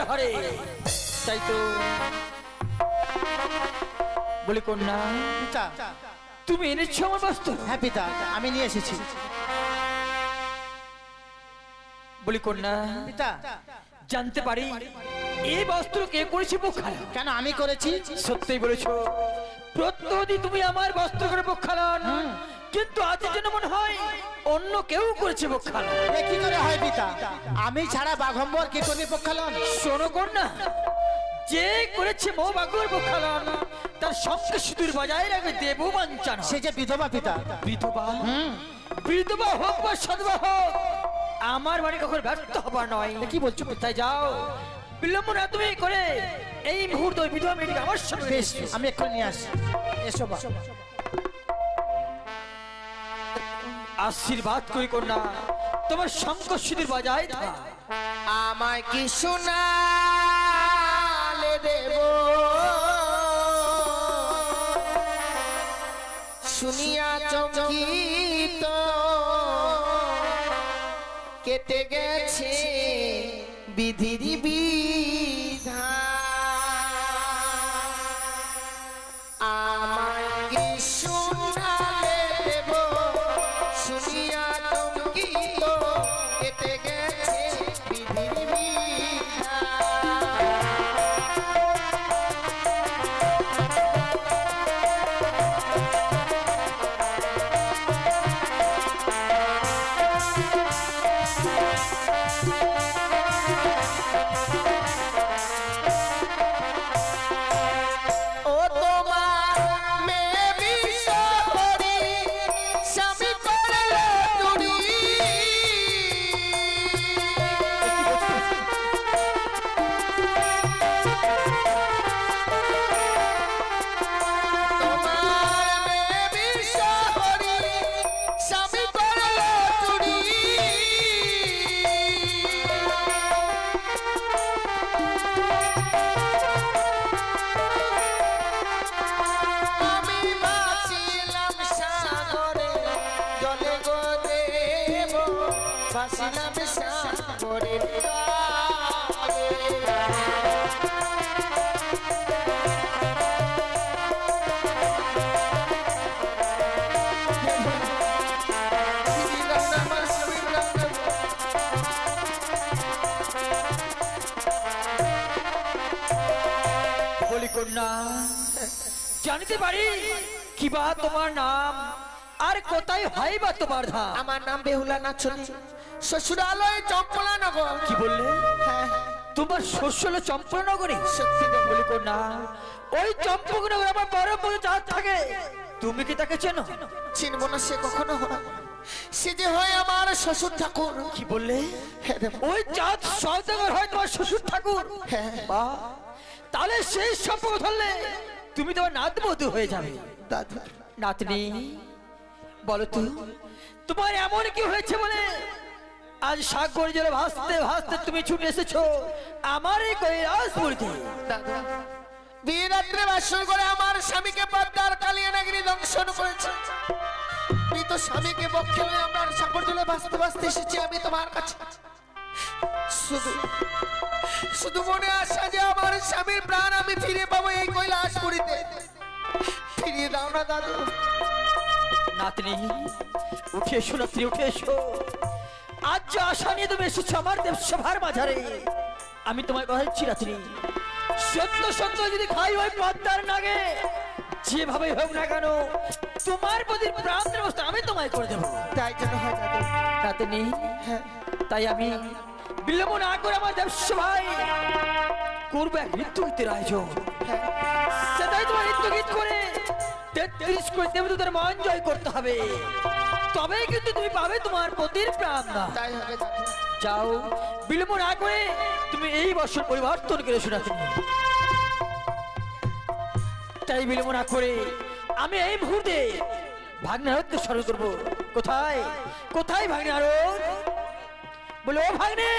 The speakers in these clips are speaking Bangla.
ঘরে। তাই তো বলি কন্যা, পিতা তুমি এনেছো আমার বস্ত্র? হ্যাঁ পিতা, আমি নিয়ে এসেছি। বলি কন্যা, পিতা জানতে পারি এই বস্ত্র কে করেছে বক্ষালন? কেন আমি করেছি? সত্যিই বলেছো, প্রত্যেকদিন তুমি আমার বস্ত্র করে বক্ষালন, কিন্তু আজ যেন মনে হয় অন্য কেউ করেছে বক্ষালন। এ কি করে হয় পিতা? আমি ছাড়া বাঘম্বর কে করবে বক্ষালন? শোনো কন্যা, যে করেছে মো বাঘর বক্ষালন তার সঙ্গে সুদূর বজায় রাখবে দেব বাঞ্ছান। সে যে বিধবা পিতা। বিধবা? বিধবা হোক বা সধবা হোক, আমার বাড়ি কখন ব্যর্থ হবার নয়। কি বলছো? তাই যাও, বিলম্ব না তুমি করে এই মুহূর্তে ওই বিধবা মেয়েটিকে আমার সঙ্গে বেশ, আমি এক্ষুনি নিয়ে আসছি। এসো বা। আশীর্বাদ করি কন্যা, তোমার শঙ্খ সুদূর বজায় থাক। আমায় কি শোনালে দেব, শুনিয়া চমকিত কেটে গেছে বিধির বিধান। আমায় কি শোনালে দেব, শুনিয়া চমকিত কেটে গেছে বিধির বিধান। ও তোমার মেয়ে বিশ্বহরি, স্বামী করলো চুরি। তোমার মেয়ে বিশ্বহরি, স্বামী করলো চুরি। আমি বাঁচিলাম সাগরে জলে গো দেব, বাঁচিলাম সাগরে বলি কন্যা, জানিতে পারি কি বা তোমার নাম আর কোথায় হয় বা তোমার ধাম? আমার নাম বেহুলা নাচনি, শ্বশুরালয় চম্পলা নগর। কি বললে? হ্যাঁ, তোমার শস্য হলো চম্পনগরী? সত্যি তো বলি কন্যা, ওই চম্পকনগর আমার বড় বড় চাঁদ থাকে, তুমি কি তাকে চেনো? চিনব না সে কখনো হয়, সে যে হয় আমার শ্বশুর ঠাকুর। কি বললে? হ্যাঁ রে, ওই চাঁদ সওদাগর হয় তোমার শ্বশুর ঠাকুর? হ্যাঁ। বাহ, তাহলে সেই সম্পর্ক ধরলে তুমি তোমার নাতবধূ হয়ে যাবে। দাদু নাতনি, বলো তো তোমার এমন কি হয়েছে বলে আজ সাগর জলে ভাসতে ভাসতে তুমি ছুটে এসেছো আমার এই কৈলাসপুরীতে? দাদু, বিয়ে রাত্রে বাসর করে আমার স্বামীকে পদ্মার কালিয়া নাগিনী দংশন করেছে। মৃত স্বামীকে বক্ষে লয়ে আমার সাগর জলে ভাসতে ভাসতে এসেছি আমি তোমার কাছে। শুধু শুধু মনে আশা যে আমার স্বামীর প্রাণ আমি ফিরে পাবো এই কৈলাসপুরীতে। ফিরিয়ে দাও না দাদু। নাতনি, উঠে এসো নাতনি, উঠে এসো। আজ যে আশা নিয়ে তুমি এসেছো আমার দেবসভার মাঝারে, আমি তোমায় বলছি নাতনি, সত্য সত্য যদি খাই ওই পদ্মার নাগে, যেভাবে হোক না কেন তোমার প্রতি প্রাণ ব্যবস্থা আমি তোমায় করে দেবো। তাই যেন হয় দাদু। নাতনি, হ্যাঁ, তাই আমি বিলম্ব না করে আমার দেবসভায় করবো এক নৃত্য গীতের আয়োজন। সেটাই তোমার নৃত্য গীত করে 33 কোটি দেবদূতের মন জয় করতে হবে, তবেই কিন্তু তুমি পাবে তোমার পতির প্রাণ। তাই হবে দাদু। যাও, বিলম্ব না করে তুমি এই বছর পরিবর্তন করে শোনা তুমি। তাই বিলম্ব না করে আমি এই মুহূর্তে ভাগ্নারকে স্মরণ করবো। কোথায় কোথায় ভাগ্নার? বলে ও ভাগ্নে,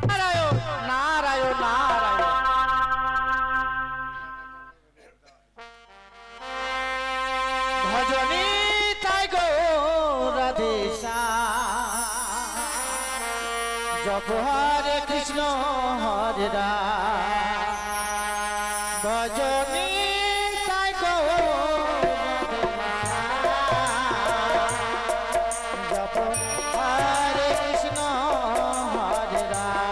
নারায়ণ নারায়ণ নারায়ণ। ভজনী জপ হরে কৃষ্ণ হরে রাম ভজনি তাই গো জপ হরে কৃষ্ণ হরে রাম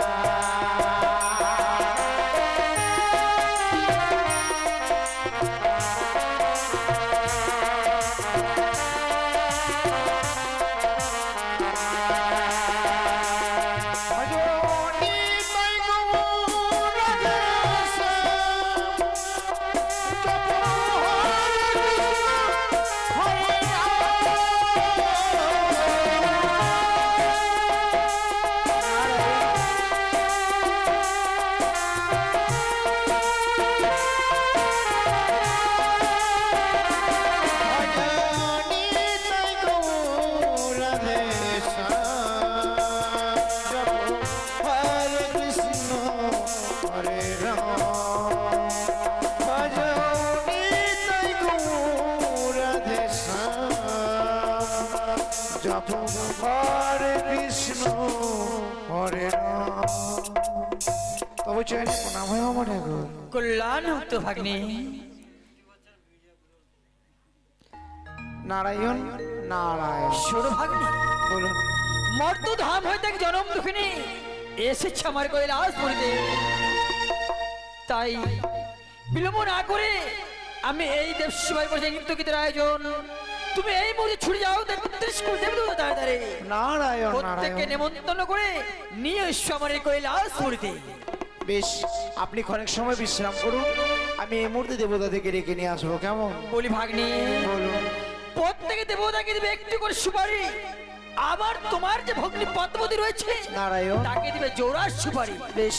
হরে কৃষ্ণ হরে রাম তবে চাই প্রণাম হয় আমার এখন কল্যাণ তো ভাগ্নে। নারায়ণ নারায়ণ শোনো ভাগ্নে, বলুন মর্ত ধাম হইতে এক জনম দুঃখিনী এসেছে আমার কৈলাস পুরীতে। তাই বিলম্ব না করে আমি এই দেবসেবায় বসে নৃত্য গীতের আয়োজন, তুমি এই মুহূর্তে ছুটে যাও তাড়াতাড়ি নারায়ণ প্রত্যেককে নারায়ণ নেমন্তন্ন করে নিয়ে এসো আমার এই কৈলাস পুরীতে। বেশ আপনি অনেক সময় বিশ্রাম করুন, আমি এই মুহূর্তে দেবতা থেকে ডেকে নিয়ে আসবো কেমন বলি ভাগ্নে, বলুন প্রত্যেকে দেবতাকে দিবে একটু করে সুপারি, আবার তোমার যে ভগ্নী পদ্মবতী রয়েছে নারায়ণ তাকে দিবে জোড়ার সুপারি। বেশ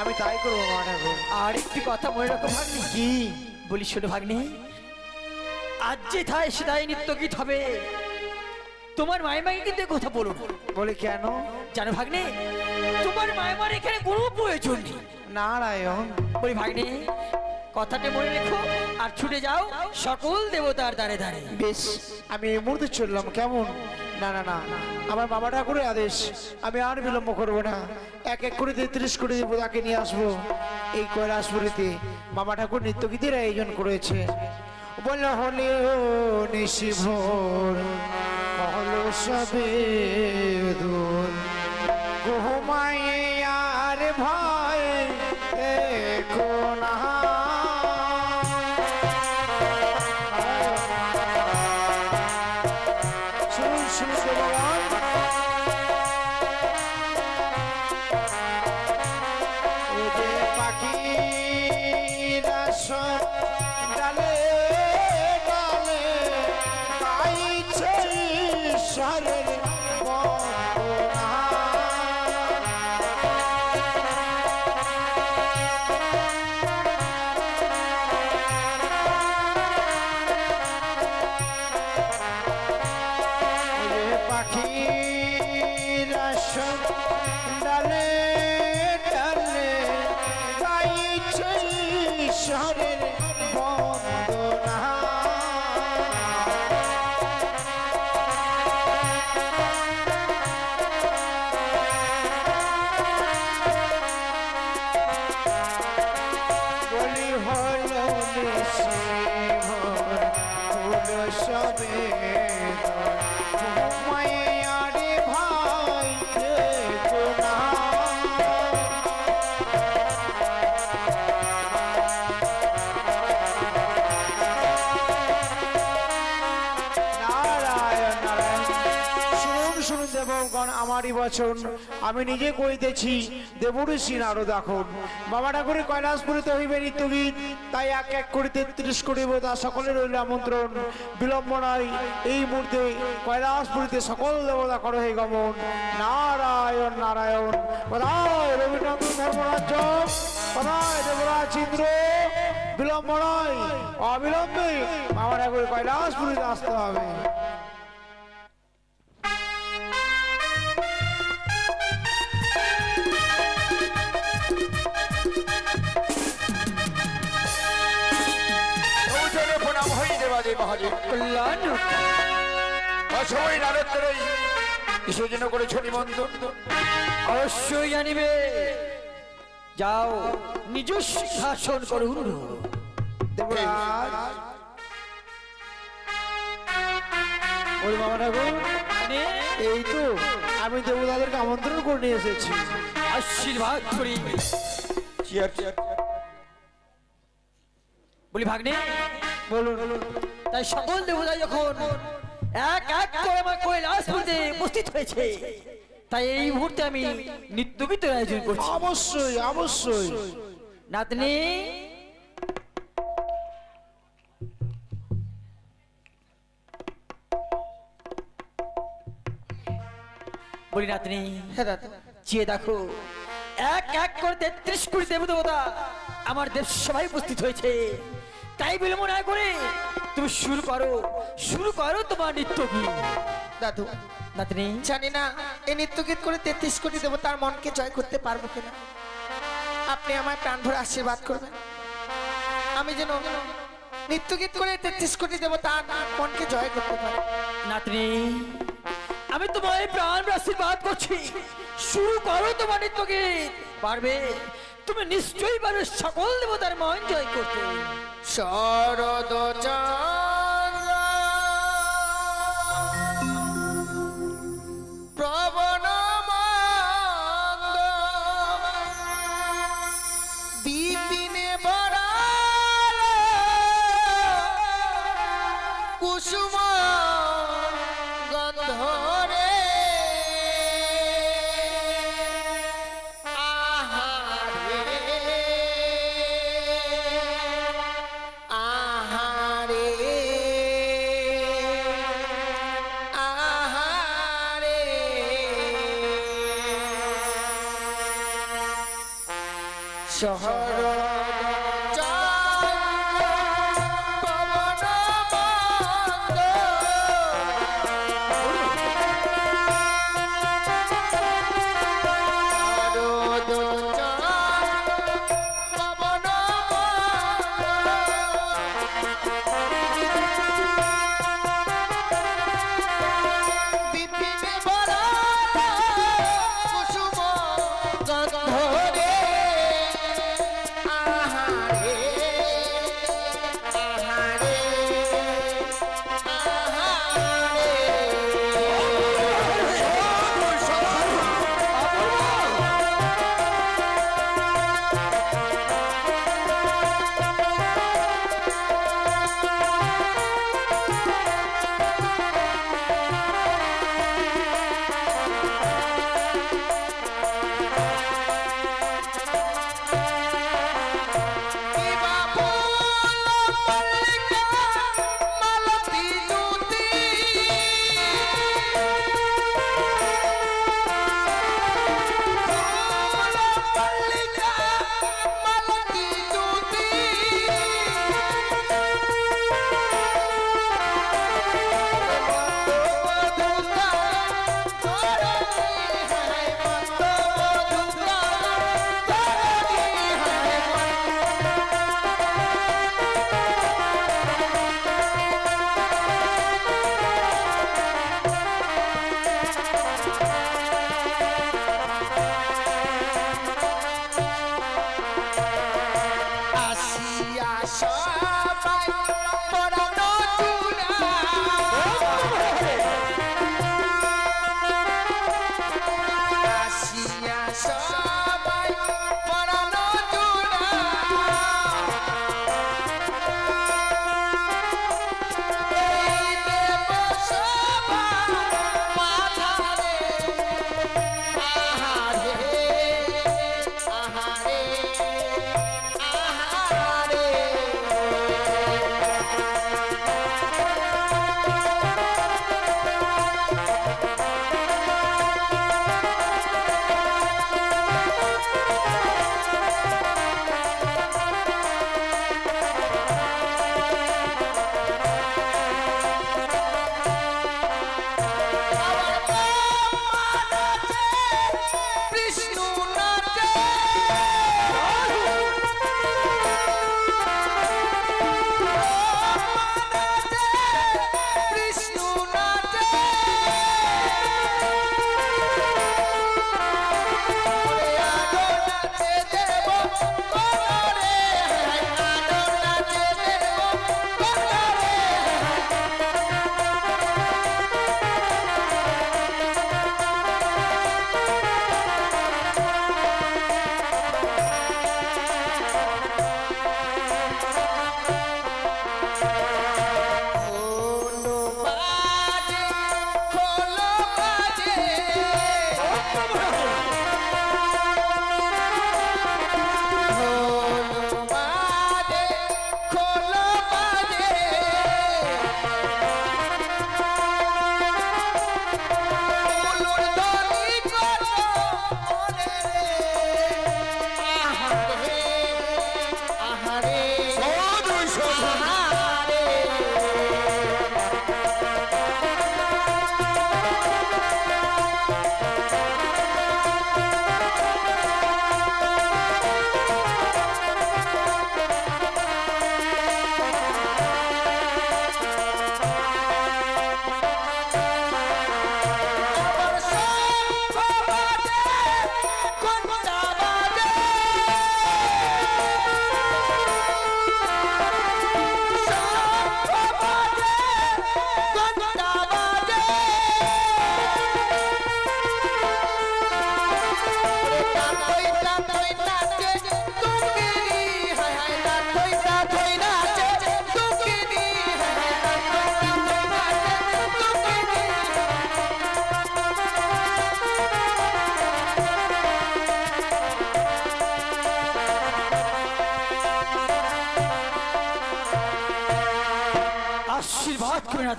আমি তাই করবো মহারাজ আর একটি কথা মনে রাখো ভাগ্নি, কি বলি শোনো ভাগ্নি, আজ যে থায় সেটাই নিত্য গীত হবে। তোমার মাইমাকে কিন্তু এ কথা বলো না। বলে কেন জানো ভাগ্নে, তোমার মাইমার এখানে কোনো প্রয়োজন নেই। নারায়ণ বলি ভাগ্নে, কথাটা মনে রেখো আর ছুটে যাও সকল দেবতার দ্বারে দ্বারে। বেশ আমি এই মুহূর্তে চললাম কেমন না না না আমার বাবা ঠাকুরের আদেশ, আমি আর বিলম্ব করবো না, এক এক করে 33 কোটি দেবতাকে নিয়ে আসবো এই কৈলাসপুরীতে। বাবা ঠাকুর নিত্য গীতের আয়োজন করেছে। বল হলে নিশিভোর হলো সবে দূর ঘুমায় আর ভয় কোনা শুনুন শুনুন ভগবান ও যে পাখিরা সব ডালে ডালে গাইছে ঈশ্বরের বন্দনা। ওরে পাখিরা সব ডালে ডালে গাইছে ঈশ্বরের বন্দনা। বলি হল নিশিভোর ফুল সবে ঘুমায় আরে ভাই কোনা। নারায়ণ নারায়ণ শুনুন শুনুন দেবগণ আমারই বচন আমি নিজে কইতেছি দেবঋষি নারদ এখন বাবা ঠাকুরের কৈলাসপুরীতে হইবে নিত্যগীত, তাই এক এক করে 33 কোটি দেবতা সকলের রইল আমন্ত্রণ। বিলম্ব নাই, এই মুহূর্তে কৈলাসপুরীতে সকল দেবতা করো হে গমন। নারায়ণ নারায়ণ কোথায় রবিনন্দন ধর্মরাজ্য, কোথায় দেবরাজ ইন্দ্র, বিলম্ব নয় অবিলম্বে বাবা ঠাকুরের কৈলাসপুরীতে আসতে হবে। কল্যাণ অসময় নারদের এই কিসের জন্য করেছো নিমন্ত্রণ? অবশ্যই জানিবে। যাও নিজ সিংহাসন করুন। দেবরাজ, ওই মামা ঠাকুর, নে, এই তো আমি দেবতাদেরকে আমন্ত্রণ করে নিয়ে এসেছি। আশীর্বাদ করি। চেয়ার চেয়ার বলি ভাগ্নে, বলুন। তাই সকল দেবতা যখন এক এক করে আমার কৈলাসপুরে উপস্থিত হয়েছে, তাই এই মুহূর্তে আমি নৃত্য গীতের আয়োজন করছি। অবশ্যই অবশ্যই। নাতনি, বলি নাতনি, হ্যাঁ দাদা, চেয়ে দেখো এক এক করে 33 কোটি দেবতা আমার দেব সবাই উপস্থিত হয়েছে। তাই বিলম্ব না করে তুমি শুরু করো তোমার নৃত্য গীত। দাদু নাতনি, জানি না এই নৃত্য গীত করে 33 কোটি দেবতার মনকে জয় করতে পারবো কিনা। আপনি আমায় প্রাণ ভরে আশীর্বাদ করবেন, আমি যেন নৃত্য গীত করে 33 কোটি দেবতার মনকে জয় করতে পারি। নাতনি, আমি তোমায় প্রাণ আশীর্বাদ করছি। শুরু করো তোমার নৃত্য গীত। পারবে, তুমি নিশ্চয়ই পারবে সকল দেবতার মন জয় করতে। শরদ চন্দ্র প্রবণ মন্দ বিপিনে বরালে কুসুম গন্ধরে আহারে আহারে শহর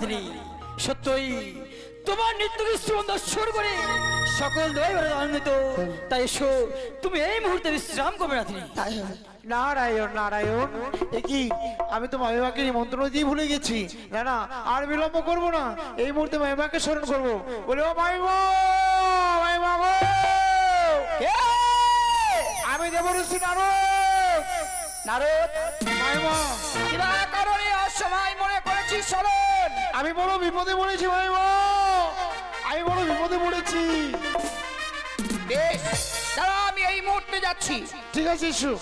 নাতনি সত্যই তোমার নৃত্য সুন্দর দর্শন করে সকল দৈবের আনন্দিত। তাই এসো তুমি এই মুহূর্তে বিশ্রাম করবে নাতনি। তাই হবে। নারায়ণ নারায়ণ, এ কি আমি তো মামিমাকে নিমন্ত্রণ দিয়ে ভুলে গেছি। না না, আর বিলম্ব করবো না, এই মুহূর্তে মামিমাকে স্মরণ করবো। বলে ও মামিমা, মামিমা গো, কে? আমি দেবঋষি নারদ। নারদ, মামিমা, কিবা কারণে অসময় মনে করেছিস শরণ? আমি বড় বিপদে পড়েছি মামিমা, আমি বড় বিপদে পড়েছি। বেশ, দাঁড়া, আমি এই মুহূর্তে যাচ্ছি। ঠিক আছে ইস্যু।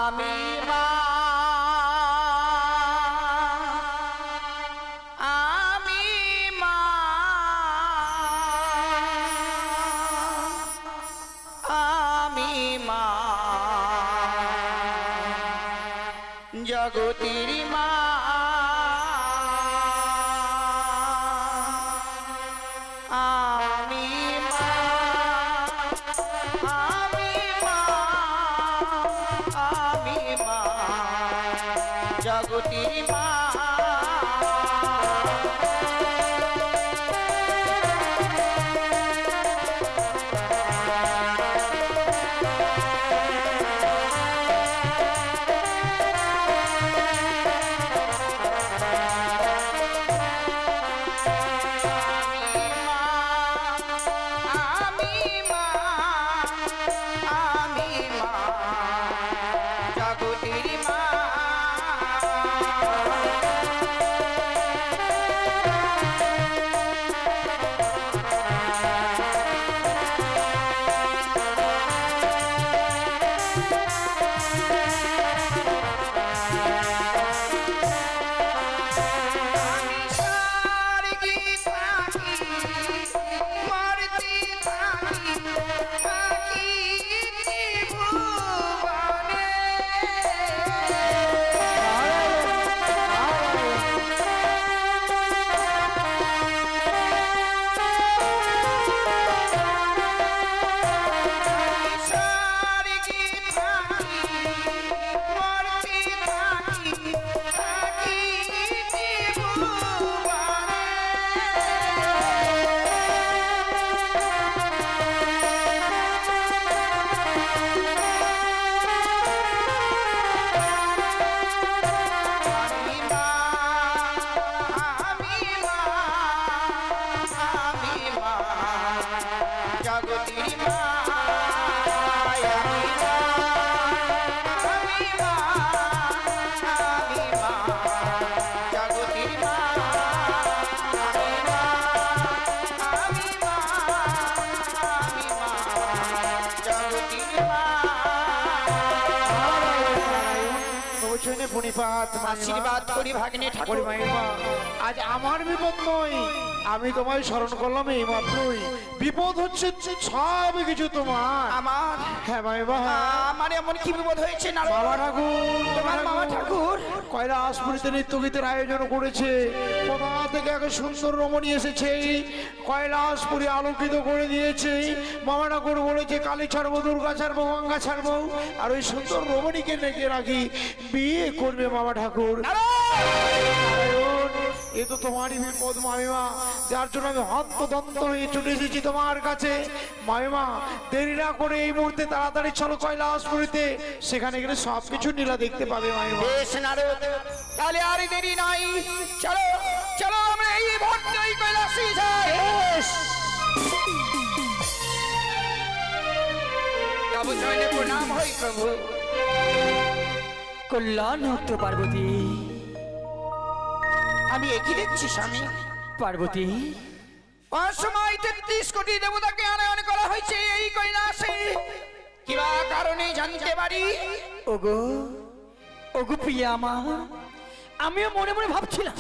আমি মা, আমি মা, আমি মা, জগতের মা, আমি মা, আমি মা, আমি মা, জগতের মা। আশীর্বাদ করি ভাগ্নে ঠাকুর। মাইমা, আজ আমার বিপদ নয়, আমি তোমায় স্মরণ করলাম এই মাত্রই। বিপদ হচ্ছে সব কিছু তোমার। আমার? হ্যাঁ মাইমা, আমার এমন কি বিপদ হয়েছে? না বাবা ঠাকুর, তোমার মামা ঠাকুর কৈলাসপুরীতে নৃত্য গীতের আয়োজন করেছে। কোথা থেকে এক সুন্দর রমণী এসেছে, কৈলাসপুরী আলোকিত করে দিয়েছে। মামা ঠাকুর বলেছে কালী ছাড়বো, দুর্গা ছাড়বো, গঙ্গা ছাড়বো, আর ওই সুন্দর রমণীকে ডেকে রাখি, বিয়ে করবে মামা ঠাকুর। এ তো তোমারই বিপদ মামিমা, যার জন্য আমি হন্তদন্ত হয়ে ছুটে এসেছি তোমার কাছে। মামিমা, দেরি না করে এই মুহূর্তে তাড়াতাড়ি চলো কৈলাসপুরীতে, সেখানে গেলে সবকিছু নীলা দেখতে পাবে মামিমা। বেশ নারদ, তাহলে আর দেরি নাই, চলো চলো আমরা এই মুহূর্তেই কৈলাসে যাই। তব চরণে প্রণাম হই প্রভু। কল্যাণ হোক পার্বতী। আমি একই দেখছি স্বামী। পার্বতী, অসময় 33 কোটি দেবতাকে আনয়ন করা হয়েছে এই কৈলাসে, কিবা কারণে জানতে পারি? ওগো ওগো প্রিয়া আমার, আমিও মনে মনে ভাবছিলাম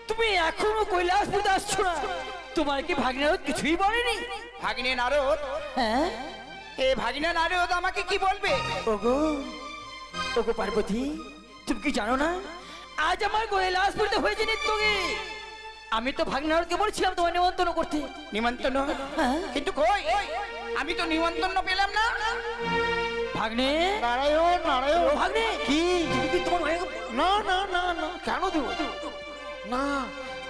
তুমি এখনো কৈলাসপুরীতে আসছো না। তোমার কি ভাগ্নে নারদ কিছুই বলেনি? ভাগ্নে নারদ? হ্যাঁ, এ ভাগ্নে নারদ আমাকে কি বলবে? ওগো ওগো পার্বতী, তুমি কি জানো না আজ আমার কৈলাসপুরীতে হয়েছে নৃত্যগীত? আমি তো ভাগ্নারকে বলছিলাম তোমার নিমন্ত্রণ করতে। নিমন্ত্রণ হ্যাঁ। কিন্তু কই আমি তো নিমন্ত্রণ পেলাম না। ভাগ্নে, নারায়ণ নারায়ণ। ও ভাগ্নে, কি? তুমি কি তোমার ভাইকে না না না না, কেন দেবো না?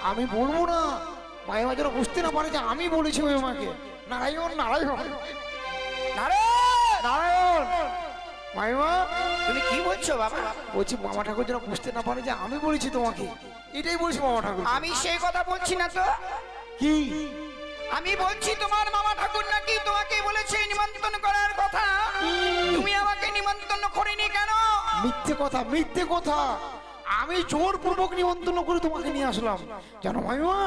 আমি বলবো না, মাইমা যেন বুঝতে না পারে যে আমি বলেছি মাইমাকে। নারায়ণ নারায়ণ নারায়ণ নারায়ণ। মাইমা তুমি কি বলছো বাবা? বলছি মামা ঠাকুর যেন বুঝতে না পারে যে আমি বলেছি তোমাকে, এটাই বলছি মামা ঠাকুর। আমি সেই কথা বলছি না তো। কি? আমি বলছি তোমার মামা ঠাকুর নাকি তোমাকে বলেছে নিমন্ত্রণ করার কথা। তুমি আমাকে নিমন্ত্রণ করিনি কেন? মিথ্যে কথা, মিথ্যে কথা। আমি জোরপূর্বক নিমন্ত্রণ করে তোমাকে নিয়ে আসলাম, জানো মাইমা?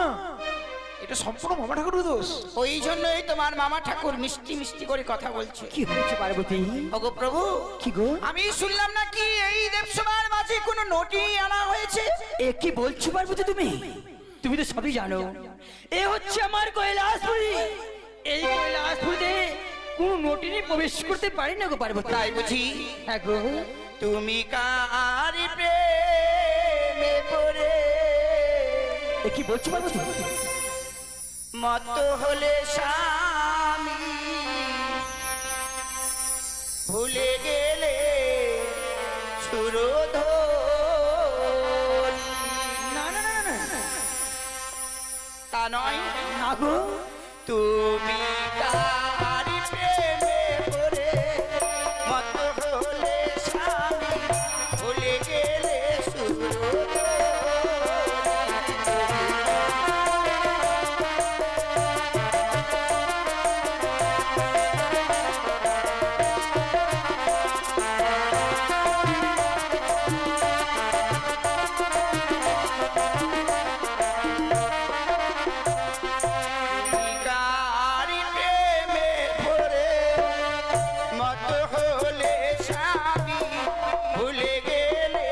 এটা সম্পূর্ণ মামা ঠাকুরের দোষ। ওই জন্যই তোমার মামা ঠাকুর মিষ্টি মিষ্টি করে কথা বলছে। কি হয়েছে পার্বতী? ওগো প্রভু, কি গো? আমি শুনলাম নাকি এই দেবসভার মাঝে কোনো নোটি আনা হয়েছে। এ কি বলছো পার্বতী তুমি? তুমি তো সবই জানো, এ হচ্ছে আমার কৈলাসপুরী। এই কৈলাসপুরীতে কোন নটিনি প্রবেশ করতে পারি না গো পার্বতী। তাই বুঝি? হ্যাঁ গো। তুমি কার প্রেমে পড়ে এ কি বলছো পার্বতী? মত হলে স্বামী ভুলে গেলে সুরধনী। না না না না না, তা নয়, না গো। তুমি কার প্রেমে পড়ে মত হলে স্বামী ভুলে গেলে সুরধনী। কার প্রেমে পড়ে মত হলে স্বামী ভুলে গেলে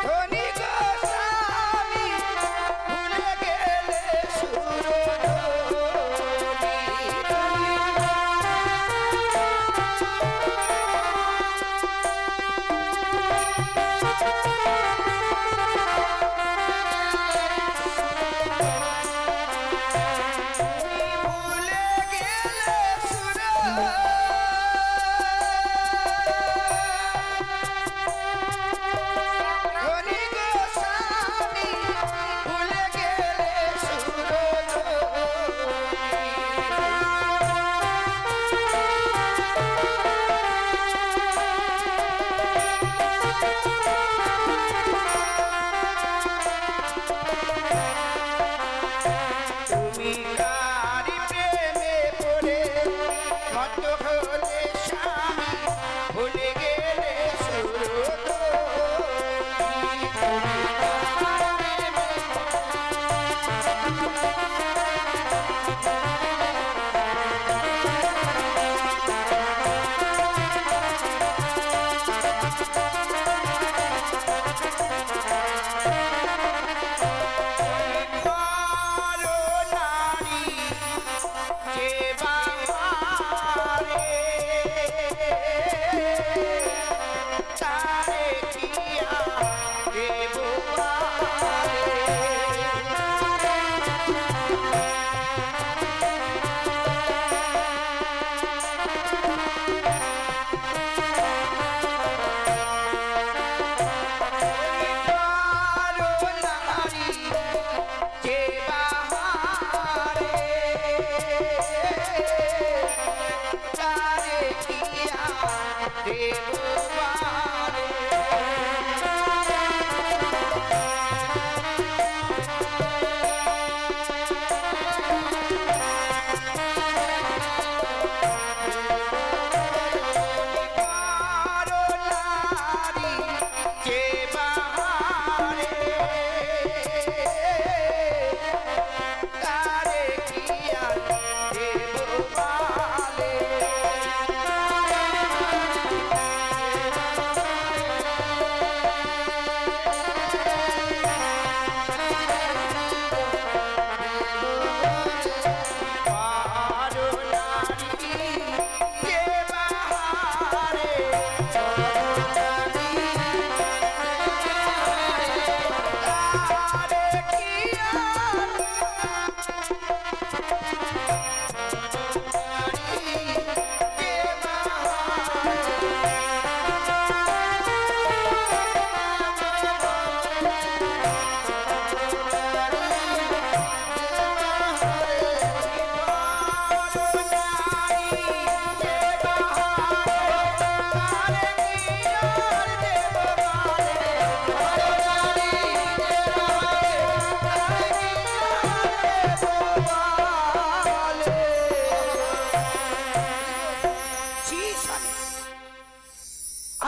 ধনী গো স্বামী ভুলে গেলে ভুলে গেলে ধনী গো স্বামী ভুলে গেলে তুমি কার প্রেমে পড়ে মত হলে স্বামী ভুলে গেলে পারো নারী যে বাহারে তারে কিয়া দেব পারো নারী যে বাহারে তারে কিয়া দেব পারো নারী যে বাহারে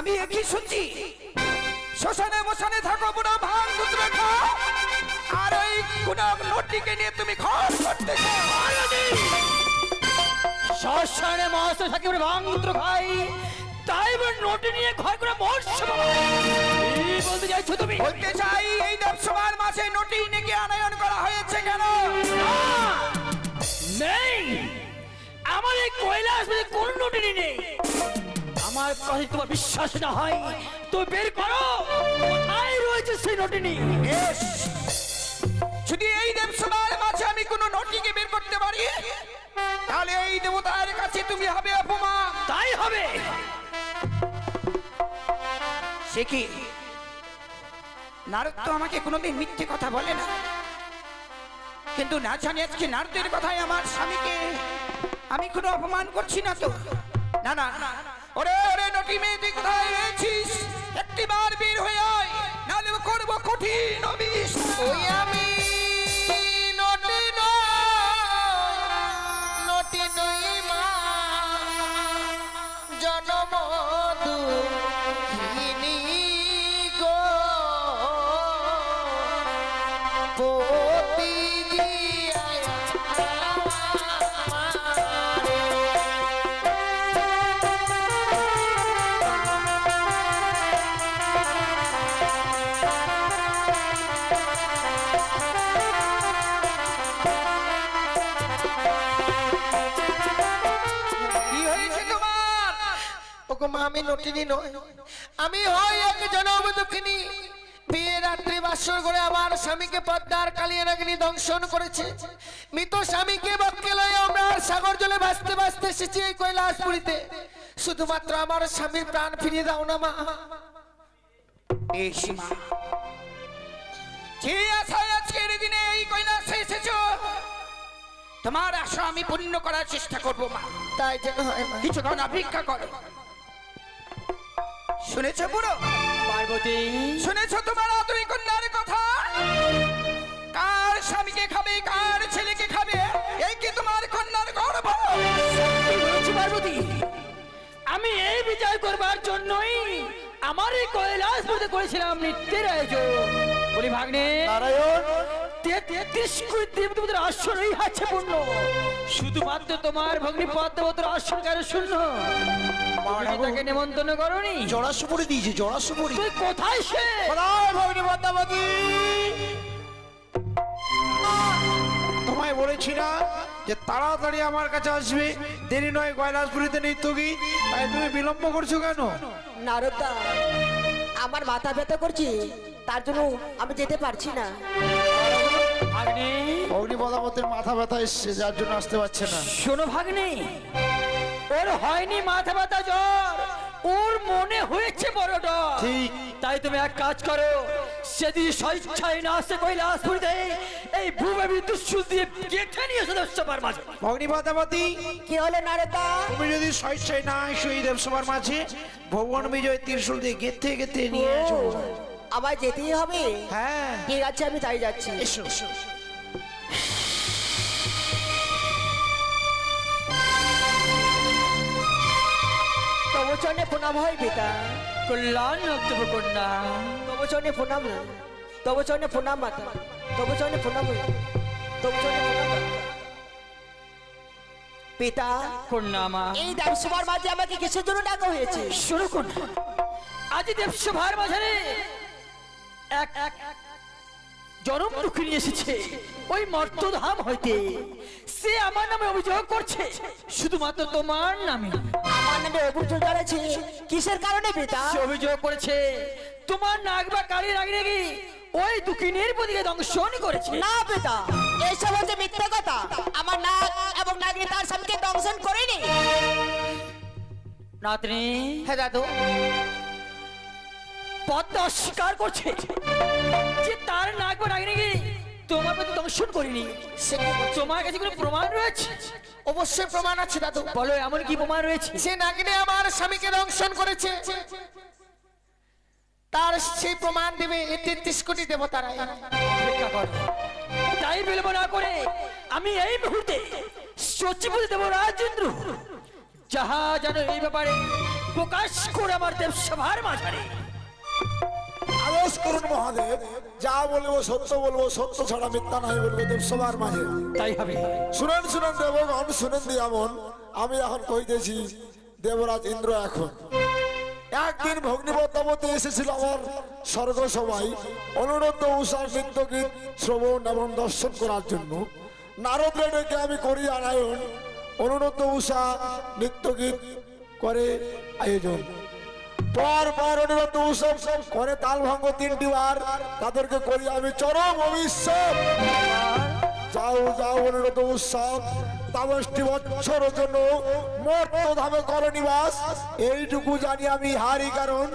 আমি একই শুনছি শ্মশানে মশানে থাকো বুড়ো ভাঙ দুধ খাও আর ওই কোনো নোটিকে নিয়ে তুমি ঘর করতে শ্মশানে মহাশয় থাকে বলে ভাঙত্র খাই তাই বলে নোটে নিয়ে ঘর করে মরছে বাবা। কি বলতে চাইছো তুমি? বলতে চাই এই দেবসভার মাঝে নোটি নাকি আনয়ন করা হয়েছে কেন? নেই, আমার এই কৈলাস বলে কোন নোটিনি নেই। আমার কথা তোমার বিশ্বাস না হয় তো বের করো কোথায় রয়েছে সেই নোটিনি। বেশ, যদি এই দেবসভার মাঝে আমি কোনো নোটিকে বের করতে পারি তাহলে এই দেবতার কাছে তুমি হবে অপমান। তাই হবে। সে কি নারদ তো আমাকে কোনোদিন মিথ্যে কথা বলে না, কিন্তু না জানি আজকে নারদের কথায় আমার স্বামীকে আমি কোনো অপমান করছি না তো? না না, ওরে ওরে নটি মেয়ে তুই কোথায় রয়েছিস? একটিবার বের হয়ে আয়, নাহলে করবো কঠিন অবিশ। ওই আমি নটি নই, নটি নই মা, জনম দুঃখিনী গো, পতি দিয়ায় কি হয়েছে তোমার? ওগো মা, আমি নটিনী নই, আমি হই এক জনম দুঃখিনী। বিয়ে রাত্রি বাসর করে আমার স্বামীকে পদ্মার কালিয়া নাগিনী দংশন করেছে। মৃত স্বামীকে বক্ষে লয়ে আমরা সাগর জলে ভাসতে ভাসতে এসেছি এই কৈলাসপুরীতে। শুধুমাত্র আমার স্বামীর প্রাণ ফিরিয়ে দাও না মা। এই সীমা, যে আশায় আজকের দিনে এই কৈলাসে এসেছো, তোমার আশা আমি পূর্ণ করার চেষ্টা করবো মা। তাই যেন হয় মা। কিছুক্ষণ অপেক্ষা করো। শুনেছো বুড়ো? পার্বতী, শুনেছো তোমার আদরি কন্যার কথা? কার স্বামীকে খাবে, কার ছেলেকে খাবে, এই কি তোমার কন্যার গর্ব? কি বলছি পার্বতী? আমি এই বিচার করবার জন্যই আমার এই কৈলাস পূর্তে করেছিলাম নৃত্যের আয়োজন। বলি ভাগ্নে, নারায়ণ 33 কোটি দেবদেবতার আসন এই আছে পূর্ণ, শুধুমাত্র তোমার ভগ্নী পদ্মাবতীর আসন কেন শূন্য? তুমি কি তাকে নিমন্ত্রণ করনি? জড়াশো করে দিয়েছে, জড়াশো করে। তুই কোথায় সে? কোথায় ভগ্নী পদ্মাবতী? তোমায় বলেছি না যে তাড়াতাড়ি আমার কাছে আসবে, দেরি নয় কৈলাসপুরীতে নৃত্য গীত, তাই তুমি বিলম্ব করছো কেন? নারদা, আমার মাথা ব্যথা করছে, তার জন্য আমি যেতে পারছি না। ভাগ্নে, ভগ্নী পদ্মাবতীর মাথা ব্যথা এসছে, যার জন্য আসতে পারছে না। শোনো ভাগ্নে, ওর হয়নি মাথা ব্যথা জ্বর, ওর মনে হয়েছে বড় ডর। ঠিক। তাই তুমি এক কাজ করো, সেদিন স্বেচ্ছায় না আসে কৈলাসপুরীতে এই ভূমি দুঃসুল দিয়ে গেঁথে নিয়ে এসে দেবসভার মাঝে। ভগ্নী পদ্মাবতী, কি হলো নারদা? তুমি যদি স্বেচ্ছায় না এসো এই দেবসভার মাঝে, ভুবন বিজয় ত্রিশূল দিয়ে গেথে গেথে নিয়ে এসো। আমায় যেতেই হবে? হ্যাঁ, ঠিক আছে, আমি তাই যাচ্ছি। এসো। তবচনে প্রণাম হয় পিতা, কল্যাণ নক্তব কন্যা। তবচনে প্রণাম, তবচনে প্রণাম মাতা, তবচনে প্রণাম, তবচনে প্রণাম পিতা। কন্যা মা, এই দেবসভার মাঝে আমাকে কিসের জন্য ডাকা হয়েছে? শুরু কন্যা, আজ দেবসভার মাঝে এক এক জনম দুঃখী নিয়ে এসেছে ওই মর্তধাম হইতে। সে আমার নামে অভিযোগ করছে, শুধুমাত্র তোমার নামে। আমার নামে অভিযোগ করেছে? কিসের কারণে পিতা? সে অভিযোগ করেছে তোমার নাক বা কালি নাগি নাকি ওই দুঃখিনীর প্রতিকে দংশন করেছে। না পিতা, এইসব হচ্ছে মিথ্যা কথা। আমার নাক এবং নাগিনী তার স্বামীকে দংশন করেনি। নাতনি, হ্যাঁ দাদু, পদ্মা অস্বীকার করছে যে তার নাক বা নাগি নাকি তোমার প্রতি দংশন করিনি। সে কি বলছে? তোমার কাছে কোনো প্রমাণ রয়েছে? অবশ্যই প্রমাণ আছে দাদু। বলো, এমন কি প্রমাণ রয়েছে? সে নাগিনী আমার স্বামীকে দংশন করেছে, তার সেই প্রমাণ দেবে এই 33 কোটি দেবতারা। অপেক্ষা করো, তাই বিলম্ব না করে আমি এই মুহূর্তে সচিবকে দেব রাজেন্দ্র, যাহা জানো এই ব্যাপারে প্রকাশ করে আমার দেব সভার মাঝারে। আদেশ করুন মহাদেব, যা বলবো সত্য বলবো, সত্য ছাড়া মিথ্যা নাই বলবো দেবসভার মাঝে। তাই হবে। শুনেন শুনেন দেবগণ, শুনেন দিয়ামন, আমি এখন কইতেছি দেবরাজ ইন্দ্র এখন একদিন ভগ্নিপদ্মাবতী এসেছিল আমার স্বর্গ সভায় অনুরুদ্ধ উষার নৃত্য গীত শ্রবণ এবং দর্শন করার জন্য। নারদ ডেকে আমি করি আনায়ন, অনুরুদ্ধ উষা নৃত্য গীত করে আয়োজন। পর পর অনুরোধ উৎসব করে তাল ভাঙ্গ 3টি বার, তাদেরকে করি আমি চরম অভিশাপ। যাও যাও অনুরোধ উৎসব 22টি বছরের জন্য মর্ত ধামে কর নিবাস, এইটুকু জানি আমি হারি, কারণ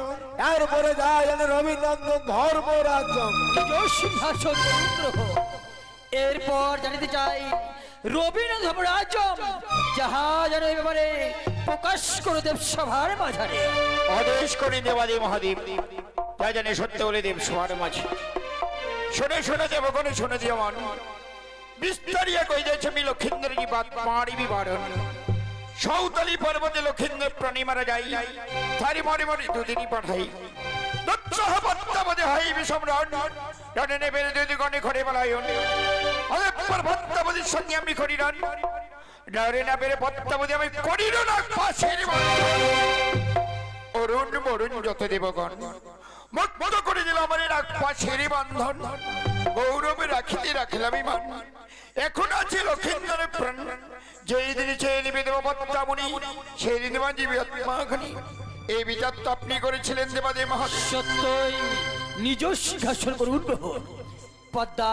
এরপরে যায় রবীন্দ্রনাথ ধর্মরাজ্য। নিজ সিংহাসন অনুগ্রহ। এরপর জানিতে চাই রবীন্দ্র ধর্মরাজ্য যাহা যেন এই ব্যাপারে প্রকাশ করে দেব সভার মাঝারে। আদেশ করি দেবাদি মহাদেব, যা জানে সত্য বলে দেব সবার মাঝে। শুনে শুনে দেবগণে শুনে দিয়মান বিস্তারিয়া কইতেছে আমি লক্ষিন্দ্রের কি বাত মারি বিবরণ। সৌতলি পর্বতে লক্ষিন্দ্রের প্রাণী মারা যাই, তারি মরে মরে দুদিনই পাঠাই। দৎসহ পদ্মাবতী হয় বিষমরণ, রণে নেবে দুদি গণে ঘরে বলায়ন। অলেপ্পর পদ্মাবতীর সঙ্গে আমি করি রান, ডরে না পেরে পদ্মাবতী আমি করিল না পাশের অরুণ মরুণ যত দেবগণ মুক্ত করে দিল আমার রাগ পাশের বন্ধন। গৌরবে রাখিতে রাখলাম ইমান, এখন আছে লক্ষিন্দরের প্রাণ। যেই দিন চেয়ে নিবে দেব পদ্মামণি, সেই দিন বাঁচিবে আত্মাখানি। এই বিচার তো আপনি করেছিলেন দেবাদেব মহাদেব। সত্যই নিজ সিংহাসন করুন গ্রহণ। পদ্মা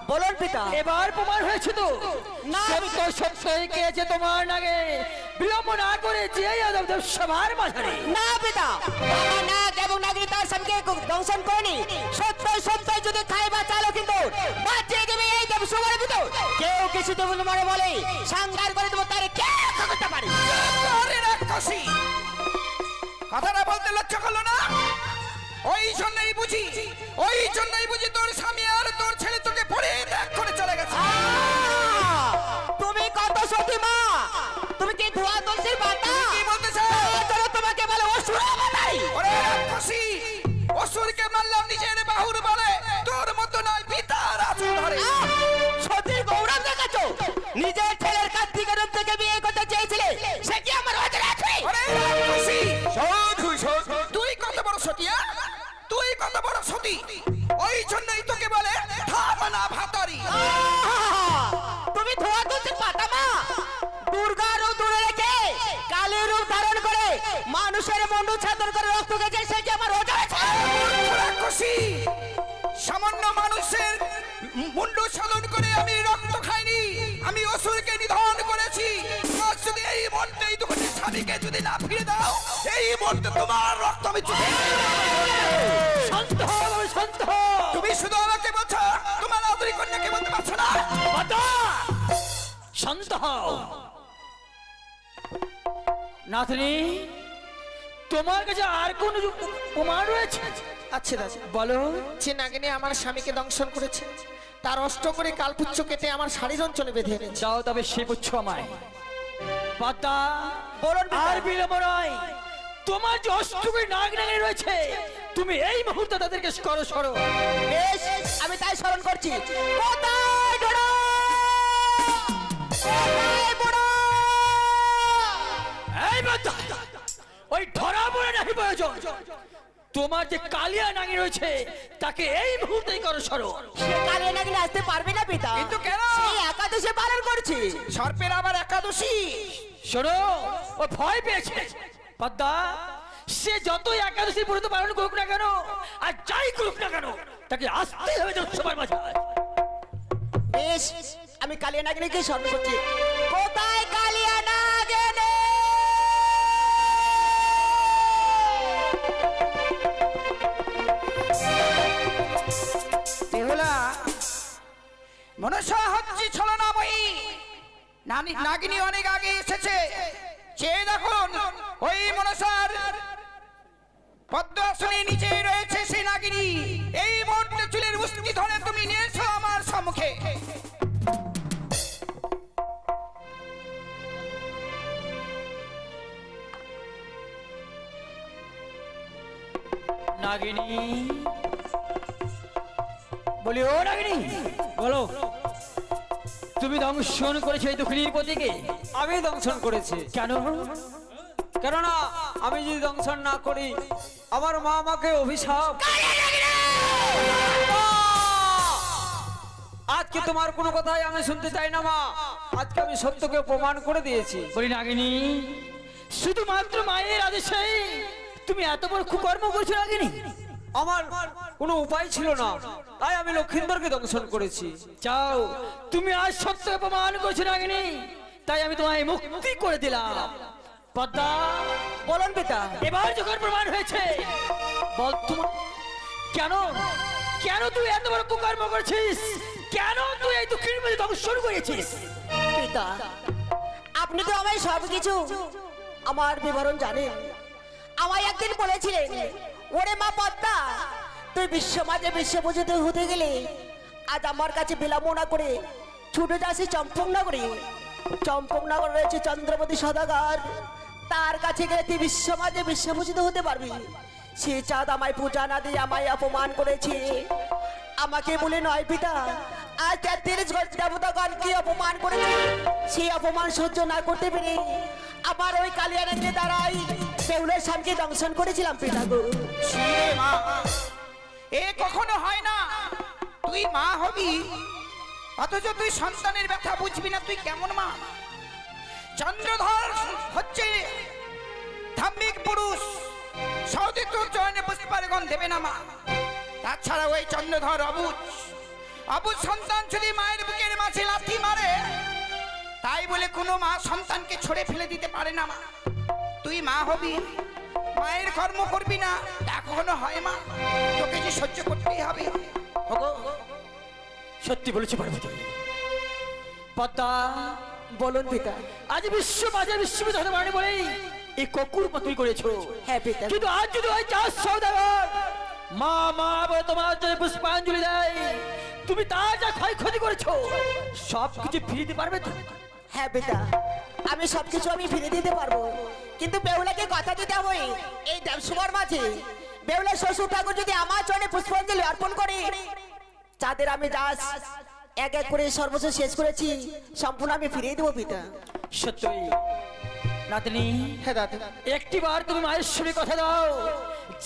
বলুন পিতা। এবার প্রমাণ হয়েছে তো না, সত্য সত্যই কেছে তোমার নাগে। বিলম্ব না করে যে যাদব দেব সভার মাঝারে। না পিতা, আমার নাগ এবং নাগিনী তার স্বামীকে দংশন করেনি। সত্যই সত্যই যদি খাই বা চালো কিন্তু বাঁচিয়ে দেবে এই দেব সবার ভিতর। কেউ কিছু তো মনে বলে সংহার করে দেবো, তারে কে রক্ষা করতে পারে? আরে রাক্ষসী, কথাটা বলতে লজ্জা করলো না? ওই জন্যই বুঝি তোর স্বামী আর তোর ছেলে তোকে পড়ে ত্যাগ করে চলে গেছে। তুমি কত সতী মা, তুমি কি ধোয়া তুলসীর পাতা? কি বলতে চাও? তোমাকে বলে অসুর বানাই। ওরে রাক্ষসী, অসুরকে মারলাম নিজের বাহুর বলে, তোর মতো নয় পিতার আঁচল ধরে। সতী গৌরব দেখাচ্ছ, নিজের ছেলের কার্তিকের রূপ থেকে বিয়ে করতে চেয়েছিলে, সে কি আমার হাতে রাখবে? ওরে রাক্ষসী, তুই কত বড় সতিয়া, তুই কত বড় সতী। ওই জন্যই তোকে বলে থামনা ভাতারি। তুমি ধোয়া তুলসীর পাতা মা, দুর্গার রূপ দূরে রেখে কালীর রূপ ধারণ করে মানুষের মন্ডু ছাদন করে রক্ত গেছে, সে কি আমার রোজা আছে? রাক্ষসী, সামান্য মানুষের মুন্ডু সাধন করে আমি রক্ত খাইনি, আমি অসুরকে নিধন করেছি। আজ যদি এই মুহূর্তে এই দুঃখের স্বামীকে যদি না ফিরে দাও, এই মুহূর্তে তোমার রক্ত আমি চুষে নেব। শান্ত হও, শান্ত হও। তুমি শুধু আমাকে বলছো, তোমার আদরি কন্যাকে বলতে পারছো না? পদ্মা, শান্ত হও। নাতনি, তোমার কাছে আর কোন প্রমাণ রয়েছে? আচ্ছা দাদা, বলো। যে নাগিনী আমার স্বামীকে দংশন করেছে তার অষ্ট করে কালপুচ্ছ কেটে আমার শাড়ির অঞ্চলে বেঁধে এনেছে। যাও তবে সে পুচ্ছ আমায়। পদ্মা, বলুন আর বিলম্ব নয়। তোমার যে অষ্টগুলি নাগ নাগিনী রয়েছে, তুমি এই মুহূর্তে তাদেরকে করো সরো। বেশ, আমি তাই স্মরণ করছি। কোথায় ঘোড়া? কোথায় ঘোড়া? এই পদ্মা, ওই ধরা পড়ে নাকি প্রয়োজন। তোমার যে কালিয়া নাগিনী রয়েছে, তাকে এই মুহূর্তেই করো সরো। সে কালিয়া নাগিনী আসতে পারবে না পিতা। কিন্তু কেন? সেই একাদশী পালন করছি। সর্পের আবার একাদশী। শোনো, ও ভয় পেয়েছে। পদ্মা, সে যতই একাদশী ব্রত পালন করুক না কেন, আর যাই করুক না কেন, তাকে আসতেই হবে সবার মাঝে। বেশ, আমি কালিয়া নাগিনীকে স্মরণ করছি। কোথায় কালিয়া নাগিনী? বেহুলা, মনসা হচ্ছে ছলনাময়ী। নাগিনী অনেক আগে এসেছে। চেয়ে দেখুন, ওই মনসার পদ্মাসনে নিচে রয়েছে সেই নাগিনী। এই মুহূর্তে চুলের মুষ্টি ধরে তুমি নিয়েছো আমার সম্মুখে। নাগিনী, বলি ও নাগিনী, বলো। তুমি দংশন করেছো এই দুঃখিনীর পতিকে? আমি দংশন করেছি। কেন? কেননা আমি যদি দংশন না করি আমার মা আমাকে অভিশাপ। মা! আজকে তোমার কোনো কথাই আমি শুনতে চাই না মা, আজকে আমি সত্যকে প্রমাণ করে দিয়েছি। বলি নাগিনী, শুধুমাত্র মায়ের আদেশে তুমি এত বড় কুকর্ম করছো নাগিনী? আমার কোনো উপায় ছিল না, তাই আমি লক্ষিন্দরকে দংশন করেছি। চাও তুমি আজ সত্য অপমান করছো নাগিনী, তাই আমি তোমায় মুক্তি করে দিলাম। পদ্মা, বলুন পিতা। এবার যখন প্রমাণ হয়েছে, বল তোমার কেন কেন তুই এত বড় কুকর্ম করছিস? কেন তুই এই দুঃখের মধ্যে দংশন করেছিস? পিতা, আপনি তো আমায় সবকিছু আমার বিবরণ জানেন। আমায় একদিন বলেছিলেন, ওরে মা পদ্মা, তুই বিশ্ব মাঝে বিশ্বপূজিত হতে গেলে আজ আমার কাছে বিলম্বনা করে ছুটে যাচ্ছি চম্পকনগরে। চম্পকনগর রয়েছে চন্দ্রপতি সদাগর, তার কাছে গেলে তুই বিশ্ব মাঝে বিশ্বপূজিত হতে পারবি। সে চাঁদ আমায় পূজা না দিয়ে আমায় অপমান করেছে। আমাকে বলে নয় পিতা, আজ 33 দেবতাগণ কি অপমান করেছে, সেই অপমান সহ্য না করতে পেরে আবার ওই কালিয়ানাকে দাঁড়াই বেহুলের স্বামীকে দংশন করেছিলাম পিতা গো। ছি রে মা, এ কখনো হয় না। তুই মা হবি অথচ তুই সন্তানের ব্যথা বুঝবি না, তুই কেমন মা? চন্দ্রধর হচ্ছে ধার্মিক পুরুষ, সৌদিত্য চরণে পুষ্পার্ঘ্য দেবে না মা। তাছাড়া ওই চন্দ্রধর অবুঝ অবুঝ সন্তান যদি মায়ের বুকের মাঝে লাথি মারে, তাই বলে কোনো মা সন্তানকে ছড়ে ফেলে দিতে পারে না মা। তুই মা হবি, মায়ের কর্ম করবি না, তা কখনো হয় মা? তোকে যে সহ্য করতেই হবে। ওগো, সত্যি বলেছি পার্বতী। পদ্মা, বলুন পিতা। আজ বিশ্ব মাঝে বিশ্ববিদ হতে পারেনি বলেই এই ককুর তুমি করেছো। হ্যাঁ পিতা। কিন্তু আজ যদি ওই চাষ সৌদাগর মা মা বলে তোমার জন্য পুষ্পাঞ্জলি দেয়, তুমি তার যা ক্ষয়ক্ষতি করেছো সব কিছু ফিরিয়ে দিতে পারবে তো? হ্যাঁ পিতা, আমি সবকিছু আমি ফিরে দিতে পারবো, কিন্তু বেহুলাকে কথা দিতে হবে এই দেবসভার মাঝে বেহুলার শ্বশুর ঠাকুর যদি আমার চরণে পুষ্পাঞ্জলি অর্পণ করে, যাদের আমি দাস এক এক করে সর্বস্ব শেষ করেছি সম্পূর্ণ আমি ফিরিয়ে দেবো পিতা। সত্যই নাতনি, হ্যাঁ দাদা, একটিবার তুমি মায়ের সঙ্গে কথা দাও,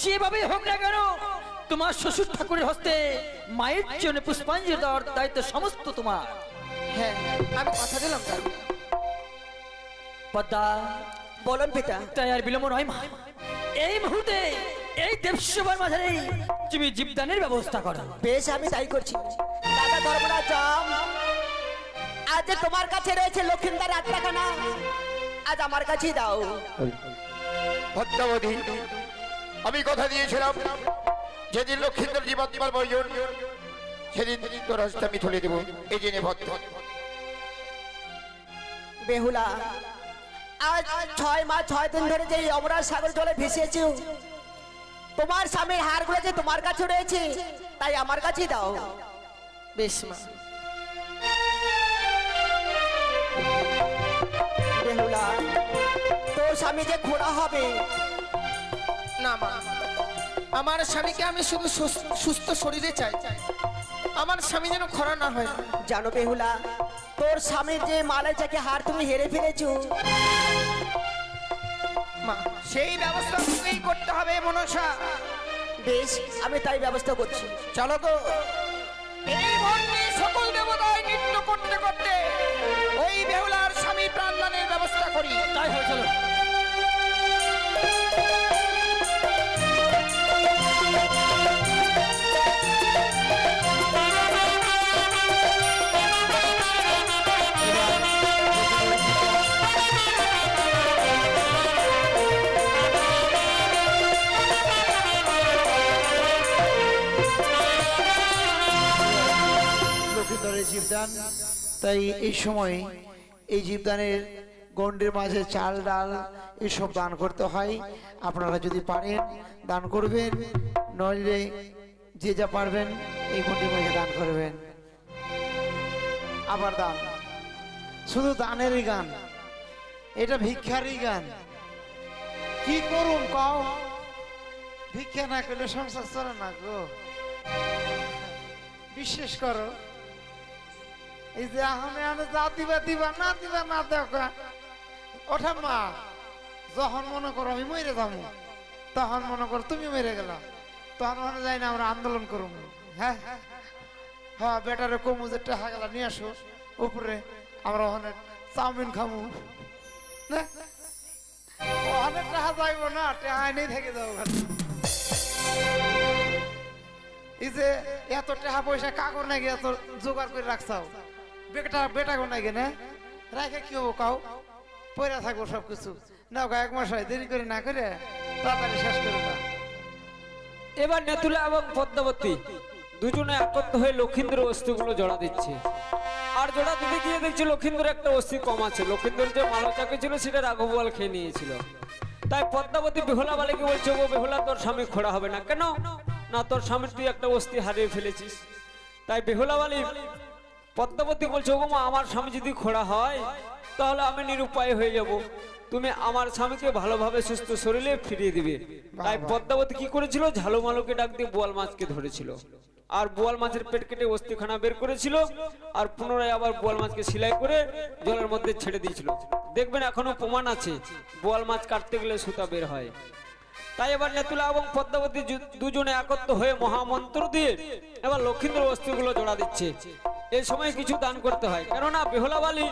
যেভাবে হোক না কেন তোমার শ্বশুর ঠাকুরের হস্তে মায়ের জন্য পুষ্পাঞ্জলি দেওয়ার দায়িত্ব সমস্ত তোমার। হ্যাঁ আমি কথা দিলাম তার। পদ্মা, বলুন পিতা। তাই আর বিলম্ব নয় মা, এই মুহূর্তে এই দেবসভার মাঝে তুমি জীবদানের ব্যবস্থা করো। বেশ, আমি তাই করছি। দাদা ধর্মরাজ জাম, আজ যে তোমার কাছে রয়েছে লক্ষিন্দার আত্মাখানা, আজ আমার কাছেই দাও। ভদ্রাবধি, আমি কথা দিয়েছিলাম যেদিন লক্ষিন্দর জীবাত্মার প্রয়োজন সেদিন তোর হস্তে আমি তুলে দেবো। এই জেনে ভদ্র। বেহুলা, আজ 6 মাস 6 দিন ধরে যে এই অমরার সাগর জলে ভেসেছি, তোমার স্বামীর হারগুলো যে তোমার কাছে রয়েছে, তাই আমার কাছেই দাও। বেশ মা। বেহুলা, তোর স্বামী যে খোড়া হবে না মা, আমার স্বামীকে আমি শুধু সুস্থ শরীরে চাই, আমার স্বামী যেন খরা না হয়। জানো বেহুলা, তোর স্বামীর যে মালাই চাকে হার তুমি হেরে ফেলেছো মা, সেই ব্যবস্থা তোকেই করতে হবে মনসা। বেশ, আমি তাই ব্যবস্থা করছি। চলো গো, এই ভঙ্গি সকল দেবতায় নৃত্য করতে করতে ওই বেহুলার স্বামী প্রাণদানের ব্যবস্থা করি। তাই হয়, চলো। লক্ষিন্দরের জীবদান, তাই এই সময় এই জীবদানের গন্ডের মাঝে চাল ডাল এসব দান করতে হয়। আপনারা যদি পারেন দান করবেন, নইলে যে যা পারবেন এই গন্ডের মাঝে দান করবেন। আবার দান, শুধু দানেরই গান, এটা ভিক্ষারই গান। কি করুন কও? ভিক্ষা না করলে সংসার চলে না গো। বিশ্বাস করো, এই যে আমি যা দিবা দিবা না দিবা না দেখা ওঠা মা, যখন মনে করো আমি মরে যাবো, তখন মনে করো তুমি মেরে গেলা, তখন মনে যায় না আমরা আন্দোলন করবো। হ্যাঁ হ্যাঁ, বেটারে কমু যে টাকা গেলা নিয়ে আসো উপরে, আমরা ওখানে চাউমিন খামু না, অনেক টাকা যাইব না, টাকা নেই থেকে যাবো। এই যে এত টাকা পয়সা কাগর নাকি এত জোগাড় করে রাখছাও, বেটা গো নাকি না রাখে কি হবো কাউ, পয়রা থাকবো সবকিছু না, এক মাস হয়, দেরি করে না করে তাড়াতাড়ি শেষ করে না। এবার নেতুলা এবং পদ্মাবতী দুজনে একত্র হয়ে লক্ষিন্দরের অস্থিগুলো জোড়া দিচ্ছে। আর জোড়া দিতে গিয়ে দেখছি লক্ষিন্দরের একটা অস্থি কম আছে। লক্ষিন্দর যে মালচাকে ছিল সেটা রাঘবওয়াল খেয়ে নিয়েছিল। তাই পদ্মাবতী বেহুলা বালিকে বলছে, ও বেহুলা তোর স্বামী খোড়া হবে না কেন? না, তোর স্বামীর তুই একটা অস্থি হারিয়ে ফেলেছিস। তাই বেহুলা বালি পদ্মাবতী বলছে, ও মা, আমার স্বামী যদি খোড়া হয় তাহলে আমি নিরুপায় হয়ে যাব, তুমি আমার স্বামীকে ভালোভাবে সুস্থ শরীরে ফিরিয়ে দিবে। তাই পদ্মাবতী কি করেছিল, ঝালুমালুকে ডাক দিয়ে বোয়াল মাছকে ধরেছিল, আর বোয়াল মাছের পেট কেটে অস্থিখানা বের করেছিল, আর পুনরায় আবার বোয়াল মাছকে সেলাই করে জলের মধ্যে ছেড়ে দিয়েছিল। দেখবেন এখনো প্রমাণ আছে, বোয়াল মাছ কাটতে গেলে সুতা বের হয়। তাই এবার নেতুলা এবং পদ্মাবতী দুজনে একত্র হয়ে মহামন্ত্র দিয়ে এবার লক্ষিন্দর অস্থিগুলো জোড়া দিচ্ছে। এই সময় কিছু দান করতে হয়, কেননা বেহুলা বালি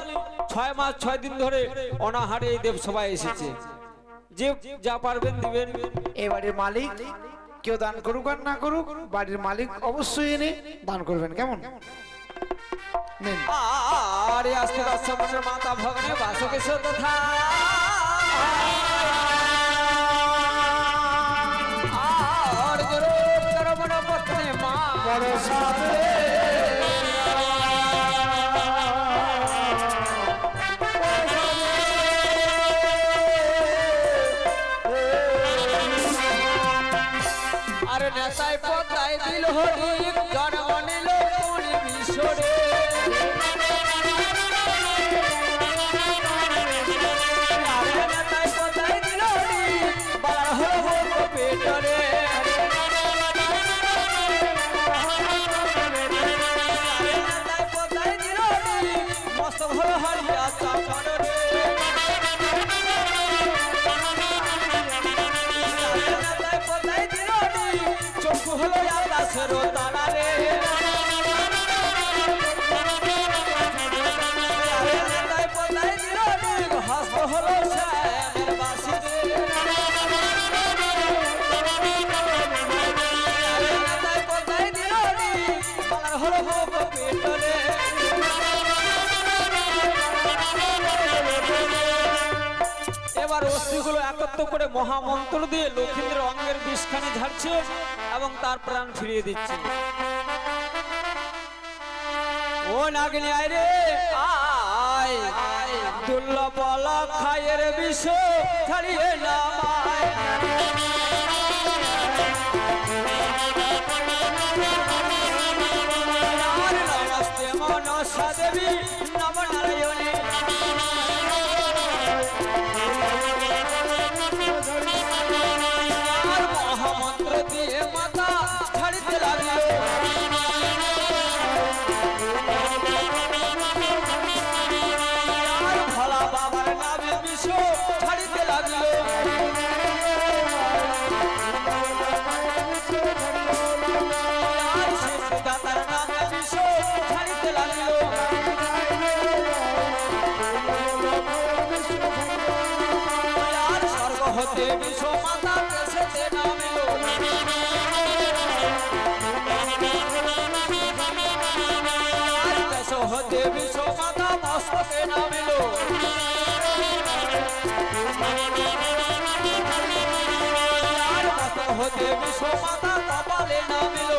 6 মাস 6 দিন ধরে অনাহারে এই দেবসভায় এসেছে। যে যা পারবেন দিবেন। এই বাড়ির মালিক কেউ দান করুক আর না করুক, বাড়ির মালিক অবশ্যই এনে দান করবেন, কেমন? নেন। আরে আজকে দর্শকের মাতা ভগনে বাসকে তথা আর জোরে করবন পত্নে মা বড় সাথে আর নেতায় পতায় দিল হরি জন্ম নিল কোন বিশ্বরে। হলো আকাশের তারারে হাস্ত হলো শ্যামের বাসিরে হলো হোক পেটরে। এবার অস্থিগুলো একত্র করে মহামন্ত্র দিয়ে লক্ষ্মীদের অঙ্গের বিষখানে ঝাড়ছে এবং তার প্রাণ ফিরিয়ে দিচ্ছে। ও নাগিনী আয় রে আয়, দুর্লভ খায়ের বিষ ছাড়িয়ে নামায়। নমস্তে মনসা দেবী নম নারায়ণী। মহামন্ত্র দিয়ে মাতা ছাড়িতে লাগলো। আর ভোলা বাবার নামে বিষ ছাড়িতে লাগলো। আর সিদ্ধাতার নামে বিষ ছাড়িতে লাগলো। আর স্বর্গ হতে বিষ মাতা কেসেতে নামিল। আর কেশ হতে বিষ মাতা মস্তকে নামিল। আর মস্ত হতে বিষ মাতা কপালে নামিল।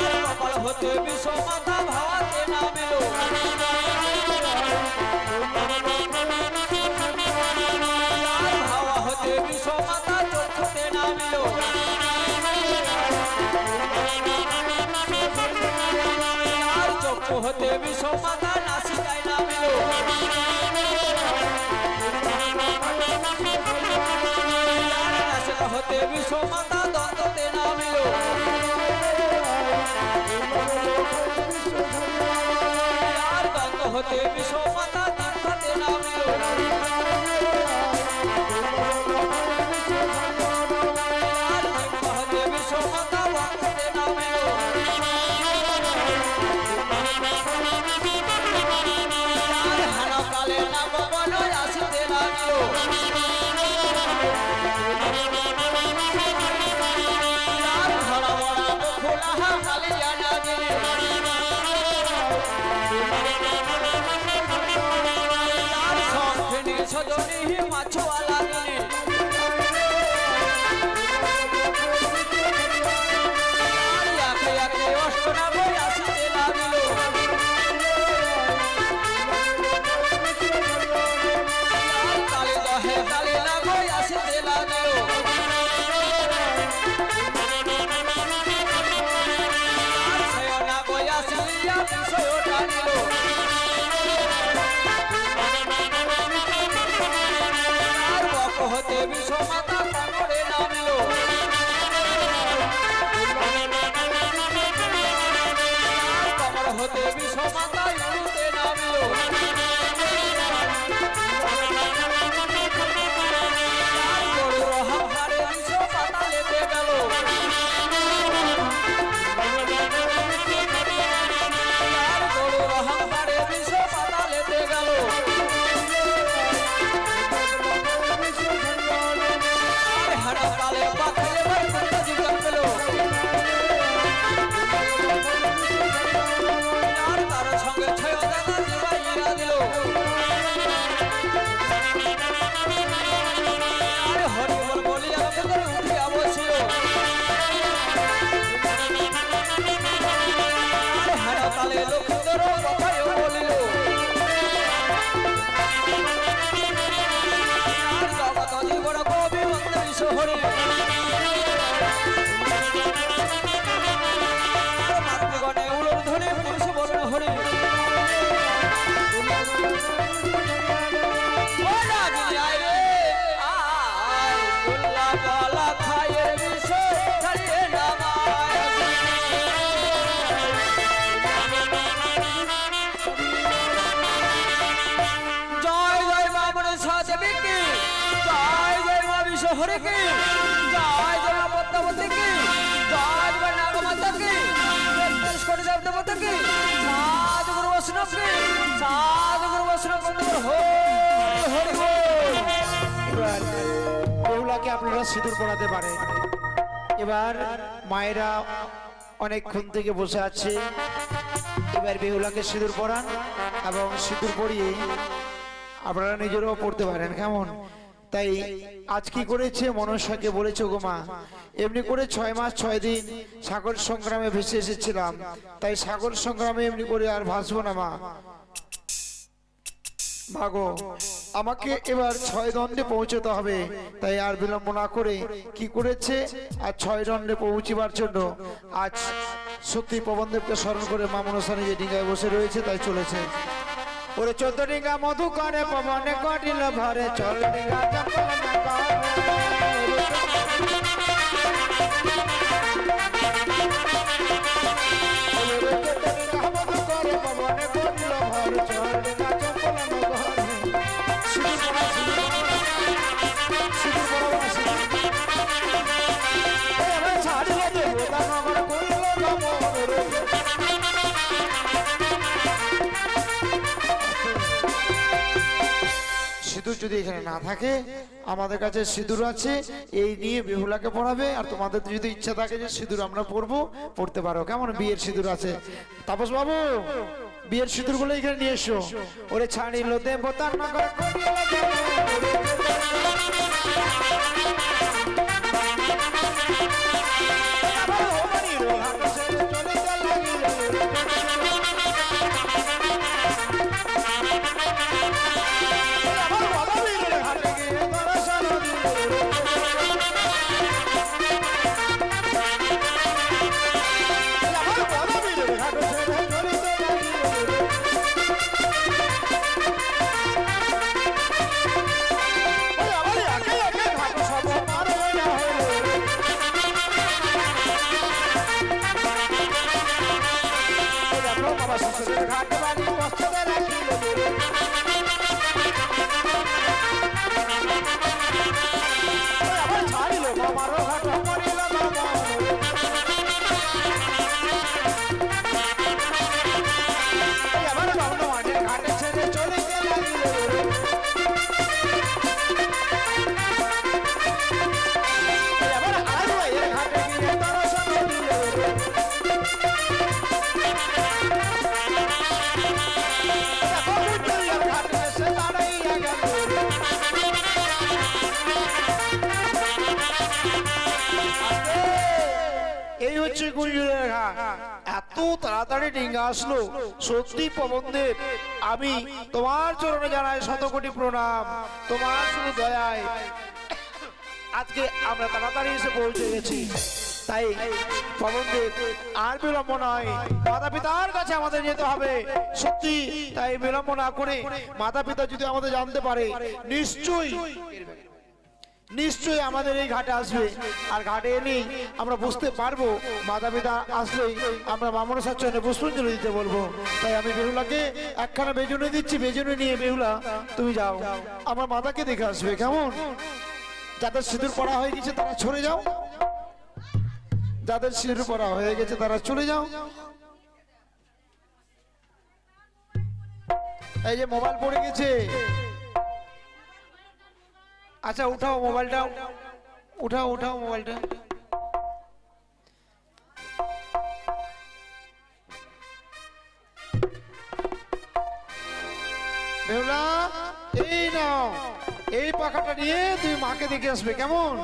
আর কপাল হতে বিষ মাতা ভাবাতে নামিল। হাওয়া হতে বিষ মাতা চক্ষুতে নামিল। আর চক্ষু হতে বিষ মাতা নাসিকায় নামিল। বিশ্বমাতা দ্বন্দ্বতে নামিল আর দ্বন্দ্ব হতে বিশ্বমাতা দ্বন্দ্বতে নামিল আর দ্বন্দ্ব হতে বিশ্বমাতা দ্বন্দ্বতে নামিল আর হানকালে নববন আসিতে লাগিল আর ধরা মরা বকুলা কালিয়া নাগিলে আর শঙ্খিনী সজনী মাছুয়া লাগিলে আর একে একে অষ্টনাগ আসিতে লাগিল আর কালে দহে কালে নাগ আসিতে লাগিল আর সেও নাগ আসিয়া বিষয় টানিল আর বক হতে বিশ্বমাতা কামড়ে নামিল আর কমর হতে বিশ্বমাতা উড়ুতে নামিল আর গরুর হারে বিশ্ব পাতালেতে গেল আর গরুর হারে বিশ্ব পাতালেতে গেল আর হারাকালে পাতালে বৈকুণ্ঠ জীবন পেল আর তার সঙ্গে ছয় দাদা জীবাইরা দিল আর হরি বল বলিয়া ভেতরে উঠিয়া বসিল আর হারাকালে লক্ষ্মীধর কথায় বলিল আর জগৎ জীবন কবি বন্দী শহরে আর মাতৃগণে উলর ধরে পুরুষ বরণ হরে ও রাগিনী আয় রে আয় গোল্লা গলা খায়ের বিষয় ছাড়িয়ে নামায় জয় জয় মা মনসা দেবী কি জয় জয় মা বিশ্বহরি কি জয় জয় মা পদ্মাবতী কি জয় জয় নাগমাতা কি তেত্রিশ কোটি দেবতা কি সাধু গুরু বৈষ্ণব কি সাধু গুরু বৈষ্ণব বন্ধুবর হরি বল। এবার বেহুলাকে আপনারা সিঁদুর পরাতে পারেন। এবার মায়েরা অনেকক্ষণ থেকে বসে আছে, এবার বেহুলাকে সিঁদুর পরান এবং সিঁদুর পরিয়ে আপনারা নিজেরাও পড়তে পারেন। কেমন? তাই আজ কি করেছে, মনসাকে বলেছে গো মা এমনি করে 6 মাস 6 দিন সাগর সংগ্রামে ভেসে এসেছিলাম, তাই সাগর সংগ্রামে এমনি করে আর ভাসবো না মা। ভাগো আমাকে এবার 6 দণ্ডে পৌঁছতে হবে, তাই আর বিলম্ব না করে কি করেছে, আর 6 দণ্ডে পৌঁছিবার জন্য আজ সত্যি পবনদেবকে স্মরণ করে মা মনসা নিজে ডিঙ্গায় বসে রয়েছে, তাই চলেছে। ওরে 14 ডিঙ্গা মধু করে পবনে কটিল ভরে, 14 ডিঙ্গা চম্পল মধু করে পবনে কটিল ভরে, 14 ডিঙ্গা সিঁদুর যদি এখানে না থাকে, আমাদের কাছে সিঁদুর আছে, এই নিয়ে বেহুলাকে পড়াবে। আর তোমাদের যদি ইচ্ছা থাকে যে সিঁদুর আমরা পরবো, পড়তে পারো। কেমন? বিয়ের সিঁদুর আছে। তাপস বাবু বিয়ের সিঁদুর গুলো এখানে নিয়ে এসো। ওরে ছাড়িল দেবতার নগর ডিঙ্গা, এত তাড়াতাড়ি ডিঙ্গা আসলো। সত্যি পবনদেব, আমি তোমার চরণে জানাই শতকোটি প্রণাম। তোমার শুধু দয়ায় আজকে আমরা তাড়াতাড়ি এসে পৌঁছে গেছি। তাই পবনদেব, আর বিলম্ব নয়, মাতা পিতার কাছে আমাদের যেতে হবে। সত্যি তাই বিলম্ব না করে মাতা পিতা যদি আমাদের জানতে পারে, নিশ্চয়ই আমাদের এই ঘাটে আসবে। আর ঘাটে এলেই আমরা বুঝতে পারবো, মাতা পিতা আসলেই আমরা মামনসার চরণে পুষ্পাঞ্জলি দিতে বলবো। তাই আমি বেহুলাকে একখানা বেজুনি দিচ্ছি, বেজুনি নিয়ে বেহুলা তুমি যাও, আমার মাতাকে দেখে আসবে, কেমন? যাদের সিঁদুর পড়া হয়ে গেছে তারা সরে যাও, যাদের সিঁদুর পড়া হয়ে গেছে তারা চলে যাও। এই যে মোবাইল পড়ে গেছে, আচ্ছা উঠাও মোবাইলটা, উঠাও মোবাইলটা। বেহুলা, এই নাও, এই পাখাটা নিয়ে তুমি মাকে দেখে আসবে, কেমন?